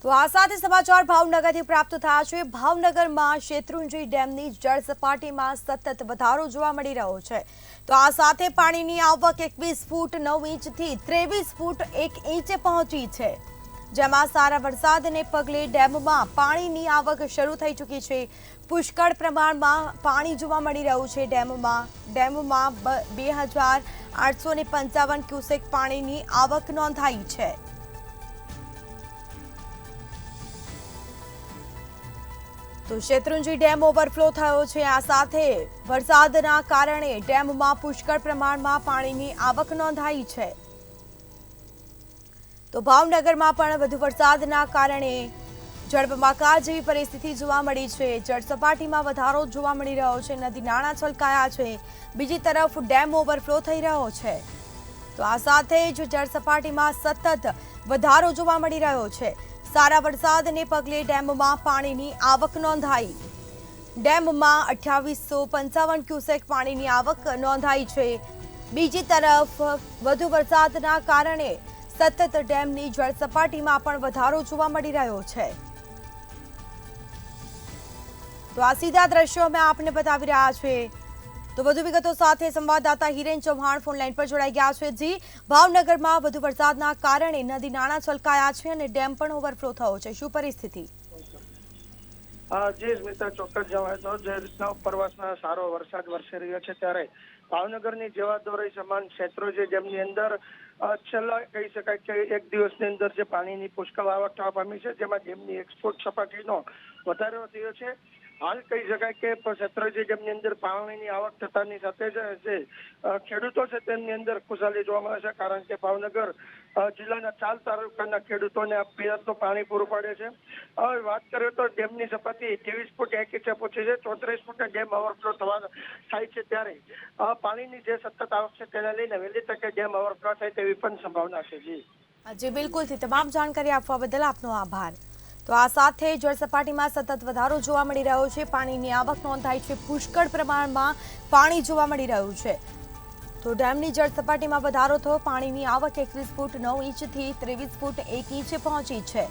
તો આ સાથે સમાચાર ભાવનગરથી પ્રાપ્ત થયા છે। ભાવનગરમાં શેત્રુંજય ડેમની જળ સપાટીમાં સતત વધારો જોવા મળી રહ્યો છે। તો આ સાથે પાણીની આવક 21 ફૂટ 9 ઇંચથી 23 ફૂટ 1 ઇંચે પહોંચી છે, જેમાં સારા વરસાદને પગલે ડેમમાં પાણીની આવક શરૂ થઈ ચૂકી છે। પુષ્કળ પ્રમાણમાં પાણી જોવા મળી રહ્યું છે। ડેમમાં 2855 ક્યુસેક પાણીની આવક નોંધાઈ છે। તો શેત્રુંજય ડેમ ઓવરફ્લો થયો છે। આ સાથે વરસાદના કારણે ડેમમાં પુષ્કળ પ્રમાણમાં પાણીની આવક નોંધાઈ છે। તો ભાવનગરમાં પણ વધુ વરસાદના કારણે જળબંબાકાર જેવી પરિસ્થિતિ જોવા મળી છે। જળ સપાટીમાં વધારો જોવા મળી રહ્યો છે, નદી નાળા છલકાયા છે, બીજી તરફ ડેમ ઓવરફ્લો થઈ રહ્યો છે। તો આ સાથે જ જળ સપાટીમાં સતત વધારો જોવા મળી રહ્યો છે। સારા વરસાદને પગલે ડેમમાં પાણીની આવક નોંધાઈ। ડેમમાં 2855 ક્યુસેક પાણીની આવક નોંધાઈ છે। બીજી તરફ વધુ વરસાદના કારણે સતત ડેમની જળ સપાટીમાં પણ વધારો જોવા મળી રહ્યો છે। તો આ સીધા દ્રશ્યો અમે આપને બતાવી રહ્યા છીએ। તો વધુ વિગતો સાથે સંવાદદાતા હિરેન ચૌહાણ ફોન લાઈન પર જોડાઈ ગયા છે। જી, ભાવનગરમાં વધુ વરસાદના કારણે નદી નાળા છલકાયા છે અને ડેમ પણ ઓવરફ્લો થયો છે, શું પરિસ્થિતિ? જી સ્મિતા, ચોક્કસ જણાવે તો જે રીતના ઉપરવાસમાં સારો વરસાદ વરસી રહ્યો છે ત્યારે ભાવનગરની જીવાદોરી સમાન શેત્રુંજય ડેમની અંદર છેલ્લા કહી શકાય કે એક દિવસની અંદર જે પાણીની પુષ્કળ આવક થવા પામી છે, જેમાં ડેમની 1 ફૂટ સપાટીનો વધારો થયો છે। હાલ કહી શકાય કે શેત્રુંજય ડેમની અંદર પાણીની આવક થતાની સાથે જ જે ખેડૂતો છે તેમની અંદર ખુશાલી જોવા મળે છે, કારણ કે ભાવનગર જિલ્લાના 4 તાલુકાના ખેડૂતોને પીવાતું પાણી પૂરું પાડે છે। હવે વાત કરીએ તો ડેમની સપાટી 23 ફૂટ 1 ઇંચે પહોંચી છે, 34 ફૂટે ડેમ ઓવરફ્લો થાય છે, ત્યારે પાણીની જે સતત આવક છે તેને લઈને વહેલી તકે ડેમ ઓવરફ્લો થાય તેવી પણ સંભાવના છે। જી બિલકુલ, તમામ જાણકારી આપવા બદલ આપનો આભાર। તો આ સાથે જળ સપાટીમાં સતત વધારો જોવા મળી રહ્યો છે, પાણીની આવક નોંધાઈ છે, પુષ્કળ પ્રમાણમાં પાણી જોવા મળી રહ્યું છે। તો ડેમની જળ સપાટીમાં વધારો થયો, પાણીની આવક 21 ફૂટ 9 ઇંચથી 23 ફૂટ 1 ઇંચે પહોંચી છે।